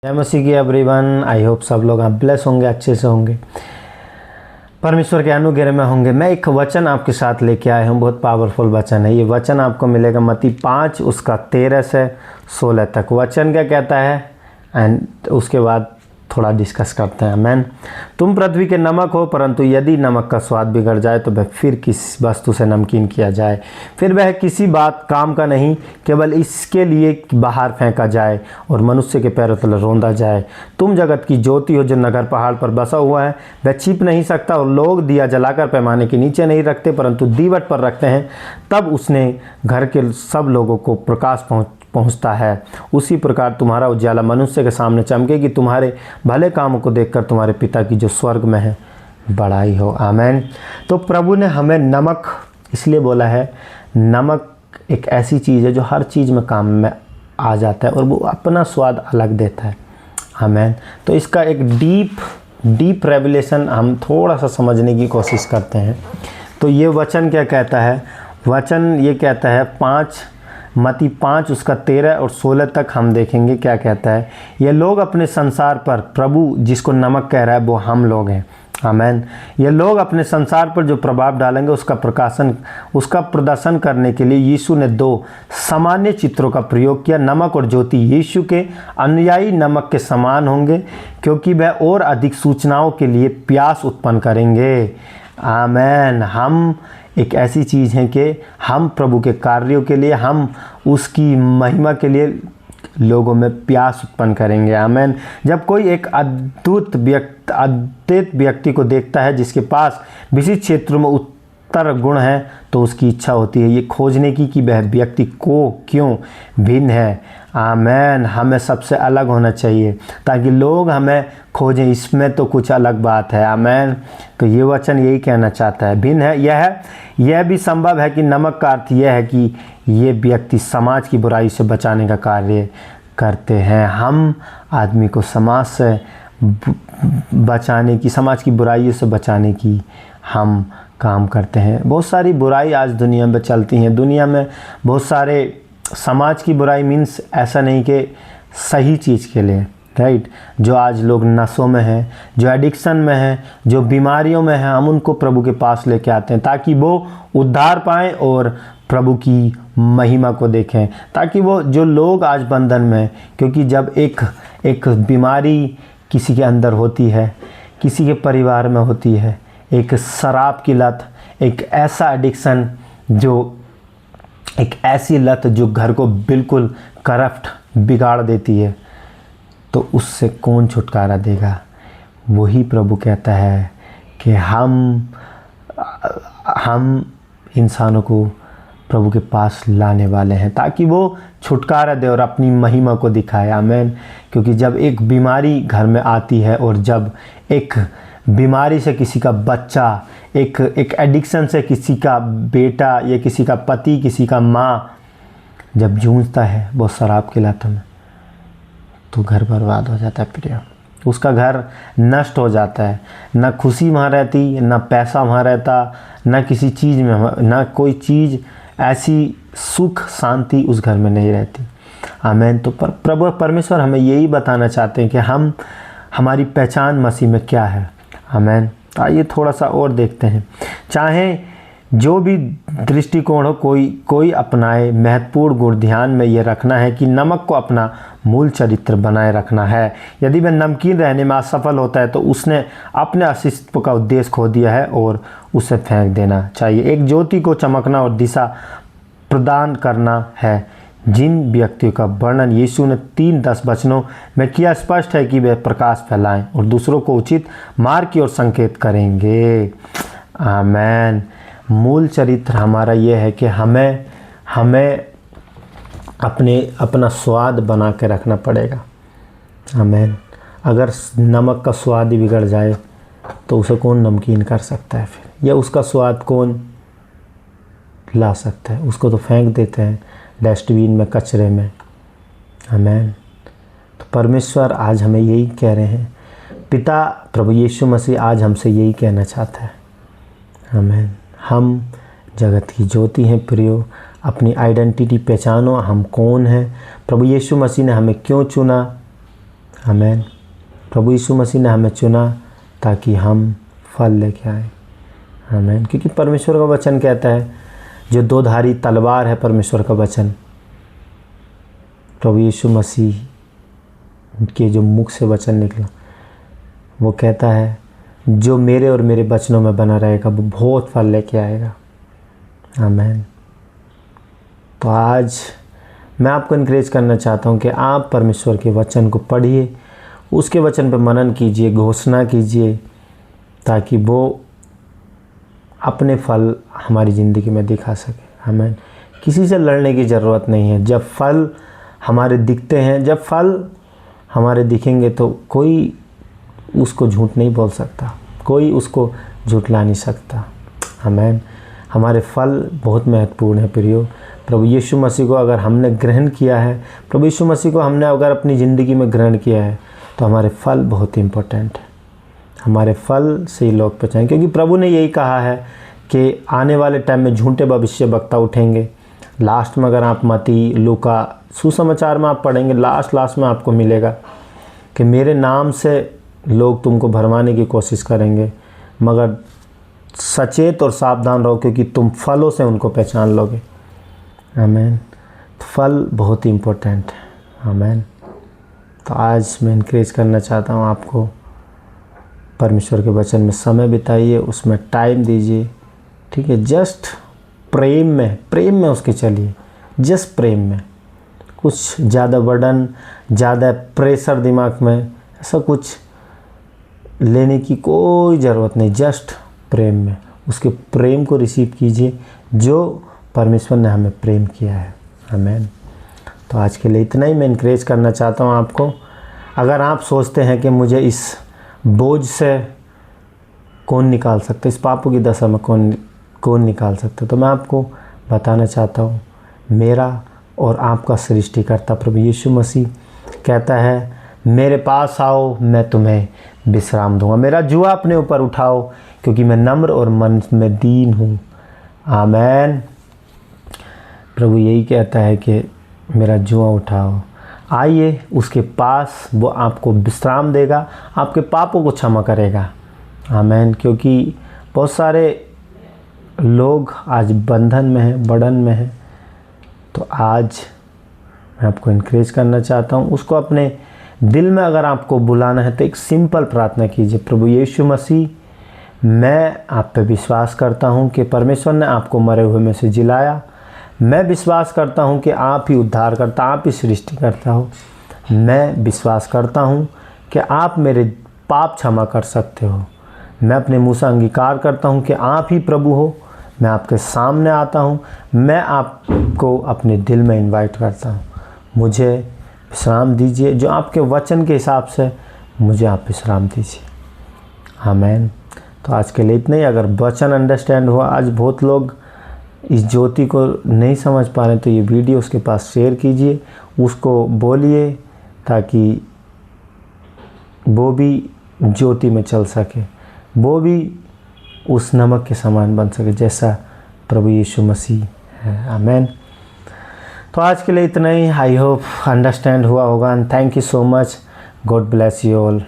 जय मसीह की everyone. I hope सब लोग आप ब्लेस होंगे, अच्छे से होंगे, परमेश्वर के अनुग्रह में होंगे। मैं एक वचन आपके साथ लेके आया हूँ, बहुत पावरफुल वचन है। ये वचन आपको मिलेगा मत्ती 5 उसका 13 से 16 तक। वचन क्या कहता है एंड उसके बाद थोड़ा डिस्कस करते हैं। आमीन। तुम पृथ्वी के नमक हो, परंतु यदि नमक का स्वाद बिगड़ जाए तो वह फिर किस वस्तु से नमकीन किया जाए, फिर वह किसी बात काम का नहीं, केवल इसके लिए बाहर फेंका जाए और मनुष्य के पैरों तले रौंदा जाए। तुम जगत की ज्योति हो। जो नगर पहाड़ पर बसा हुआ है वह छिप नहीं सकता, और लोग दिया जलाकर पैमाने के नीचे नहीं रखते परंतु दीवट पर रखते हैं, तब उसने घर के सब लोगों को प्रकाश पहुंचता है। उसी प्रकार तुम्हारा उजाला मनुष्य के सामने चमके कि तुम्हारे भले कामों को देखकर तुम्हारे पिता की जो स्वर्ग में है बड़ाई हो। आमीन। तो प्रभु ने हमें नमक इसलिए बोला है, नमक एक ऐसी चीज़ है जो हर चीज़ में काम में आ जाता है और वो अपना स्वाद अलग देता है। आमीन। तो इसका एक डीप रेवलेशन हम थोड़ा सा समझने की कोशिश करते हैं। तो ये वचन क्या कहता है? वचन ये कहता है मत्ती 5 उसका 13 और 16 तक हम देखेंगे क्या कहता है। ये लोग अपने संसार पर, प्रभु जिसको नमक कह रहा है वो हम लोग हैं। आमीन। ये लोग अपने संसार पर जो प्रभाव डालेंगे उसका प्रदर्शन करने के लिए यीशु ने 2 सामान्य चित्रों का प्रयोग किया। नमक और ज्योति। यीशु के अनुयायी नमक के समान होंगे क्योंकि वह और अधिक सूचनाओं के लिए प्यास उत्पन्न करेंगे। आमीन। हम एक ऐसी चीज़ है कि हम प्रभु के कार्यों के लिए, हम उसकी महिमा के लिए लोगों में प्यास उत्पन्न करेंगे। आमीन। जब कोई एक अद्भुत व्यक्ति को देखता है जिसके पास विशिष्ट क्षेत्रों में उत्तर गुण है तो उसकी इच्छा होती है ये खोजने की कि वह व्यक्ति को क्यों भिन्न है। आमीन। हमें सबसे अलग होना चाहिए ताकि लोग हमें खोजें, इसमें तो कुछ अलग बात है। आमीन। तो ये वचन यही कहना चाहता है, भिन्न है। यह भी संभव है कि नमक का अर्थ यह है कि ये व्यक्ति समाज की बुराई से बचाने का कार्य करते हैं। हम आदमी को समाज से बचाने की, समाज की बुराइयों से बचाने की हम काम करते हैं। बहुत सारी बुराई आज दुनिया में चलती हैं। दुनिया में बहुत सारे समाज की बुराई मीन्स ऐसा नहीं कि सही चीज़ के लिए, राइट। जो आज लोग नशों में हैं, जो एडिक्शन में हैं, जो बीमारियों में हैं, हम उनको प्रभु के पास लेके आते हैं ताकि वो उद्धार पाएं और प्रभु की महिमा को देखें। ताकि वो जो लोग आज बंधन में, क्योंकि जब एक बीमारी किसी के अंदर होती है, किसी के परिवार में होती है, एक शराब की लत, एक ऐसा एडिक्शन, एक ऐसी लत जो घर को बिल्कुल करप्ट बिगाड़ देती है, तो उससे कौन छुटकारा देगा? वही प्रभु कहता है कि हम इंसानों को प्रभु के पास लाने वाले हैं ताकि वो छुटकारा दे और अपनी महिमा को दिखाए। आमीन। क्योंकि जब एक बीमारी घर में आती है और जब एक बीमारी से किसी का बच्चा, एक एडिक्शन से किसी का बेटा या किसी का पति, किसी का माँ जब जूझता है वो शराब की लत में, तो घर बर्बाद हो जाता है प्रिय। उसका घर नष्ट हो जाता है। ना खुशी वहाँ रहती, ना पैसा वहाँ रहता, ना किसी चीज़ में, ना कोई चीज़ ऐसी सुख शांति उस घर में नहीं रहती। आमीन। तो प्रभु परमेश्वर हमें यही बताना चाहते हैं कि हमारी पहचान मसीह में क्या है। आमीन। आइए थोड़ा सा और देखते हैं। चाहे जो भी दृष्टिकोण हो कोई अपनाए, महत्वपूर्ण गुण ध्यान में ये रखना है कि नमक को अपना मूल चरित्र बनाए रखना है। यदि वह नमकीन रहने में असफल होता है तो उसने अपने अस्तित्व का उद्देश्य खो दिया है और उसे फेंक देना चाहिए। एक ज्योति को चमकना और दिशा प्रदान करना है, जिन व्यक्तियों का वर्णन यीशु ने 3:10 वचनों में किया, स्पष्ट है कि वे प्रकाश फैलाएं और दूसरों को उचित मार्ग की ओर संकेत करेंगे। आमीन। मूल चरित्र हमारा ये है कि हमें अपना स्वाद बना के रखना पड़ेगा। आमीन। अगर नमक का स्वाद ही बिगड़ जाए तो उसे कौन नमकीन कर सकता है फिर, या उसका स्वाद कौन ला सकता है? उसको तो फेंक देते हैं डस्टबिन में, कचरे में। आमीन। तो परमेश्वर आज हमें यही कह रहे हैं, पिता प्रभु यीशु मसीह आज हमसे यही कहना चाहता है। आमीन। हम जगत की ज्योति हैं प्रियो। अपनी आइडेंटिटी पहचानो, हम कौन हैं, प्रभु यीशु मसीह ने हमें क्यों चुना। आमीन। प्रभु यीशु मसीह ने हमें चुना ताकि हम फल लेके आए। आमीन। क्योंकि परमेश्वर का वचन कहता है, जो दो धारी तलवार है परमेश्वर का वचन, प्रभु यीशु मसीह के जो मुख से वचन निकला, वो कहता है जो मेरे और मेरे वचनों में बना रहेगा वो बहुत फल लेके आएगा। आमीन। तो आज मैं आपको इनकरेज करना चाहता हूँ कि आप परमेश्वर के वचन को पढ़िए, उसके वचन पर मनन कीजिए, घोषणा कीजिए, ताकि वो अपने फल हमारी ज़िंदगी में दिखा सके। आमीन। किसी से लड़ने की ज़रूरत नहीं है। जब फल हमारे दिखते हैं, जब फल हमारे दिखेंगे तो कोई उसको झूठ नहीं बोल सकता, कोई उसको झुठला नहीं सकता। आमीन। हमारे फल बहुत महत्वपूर्ण है प्रियो। प्रभु यीशु मसीह को अगर हमने ग्रहण किया है, प्रभु यीशु मसीह को हमने अगर अपनी ज़िंदगी में ग्रहण किया है, तो हमारे फल बहुत इम्पोर्टेंट है। हमारे फल से ही लोग पहचानें, क्योंकि प्रभु ने यही कहा है कि आने वाले टाइम में झूठे भविष्यवक्ता उठेंगे। लास्ट में अगर आप मत्ती, लूका, सुसमाचार में आप पढ़ेंगे, लास्ट में आपको मिलेगा कि मेरे नाम से लोग तुमको भरमाने की कोशिश करेंगे, मगर सचेत और सावधान रहो, क्योंकि तुम फलों से उनको पहचान लोगे। आमीन। तो फल बहुत इम्पोर्टेंट है। आमीन। तो आज मैं इनकरेज करना चाहता हूँ आपको, परमेश्वर के वचन में समय बिताइए, उसमें टाइम दीजिए। ठीक है, जस्ट प्रेम में उसके चलिए, जस्ट प्रेम में। कुछ ज़्यादा बर्डन, ज़्यादा प्रेशर दिमाग में ऐसा कुछ लेने की कोई ज़रूरत नहीं। जस्ट प्रेम में उसके प्रेम को रिसीव कीजिए, जो परमेश्वर ने हमें प्रेम किया है। आमीन। तो आज के लिए इतना ही मैं इनकरेज करना चाहता हूँ आपको। अगर आप सोचते हैं कि मुझे इस बोझ से कौन निकाल सकता है, इस पापों की दशा में कौन निकाल सकता है, तो मैं आपको बताना चाहता हूँ, मेरा और आपका सृष्टिकर्ता प्रभु यीशु मसीह कहता है, मेरे पास आओ, मैं तुम्हें विश्राम दूंगा। मेरा जुआ अपने ऊपर उठाओ, क्योंकि मैं नम्र और मन में दीन हूँ। आमीन। प्रभु यही कहता है कि मेरा जुआ उठाओ, आइए उसके पास, वो आपको विश्राम देगा, आपके पापों को क्षमा करेगा। आमीन। क्योंकि बहुत सारे लोग आज बंधन में हैं, बर्डन में हैं। तो आज मैं आपको इनकरेज करना चाहता हूँ, उसको अपने दिल में अगर आपको बुलाना है तो एक सिंपल प्रार्थना कीजिए, प्रभु यीशु मसीह, मैं आप पे विश्वास करता हूँ कि परमेश्वर ने आपको मरे हुए में से जिलाया। मैं विश्वास करता हूँ कि आप ही उद्धार करता, आप ही सृष्टि करता हो। मैं विश्वास करता हूँ कि आप मेरे पाप क्षमा कर सकते हो। मैं अपने मुँह से अंगीकार करता हूँ कि आप ही प्रभु हो। मैं आपके सामने आता हूँ, मैं आपको अपने दिल में इनवाइट करता हूँ। मुझे विश्राम दीजिए, जो आपके वचन के हिसाब से मुझे आप विश्राम दीजिए। आमीन। तो आज के लिए इतना ही। अगर वचन अंडरस्टैंड हुआ, आज बहुत लोग इस ज्योति को नहीं समझ पा रहे, तो ये वीडियो उसके पास शेयर कीजिए, उसको बोलिए, ताकि वो भी ज्योति में चल सके, वो भी उस नमक के समान बन सके जैसा प्रभु यीशु मसीह है। आमीन। तो आज के लिए इतना ही। आई होप अंडरस्टैंड हुआ होगा। And thank you so much. God bless you all.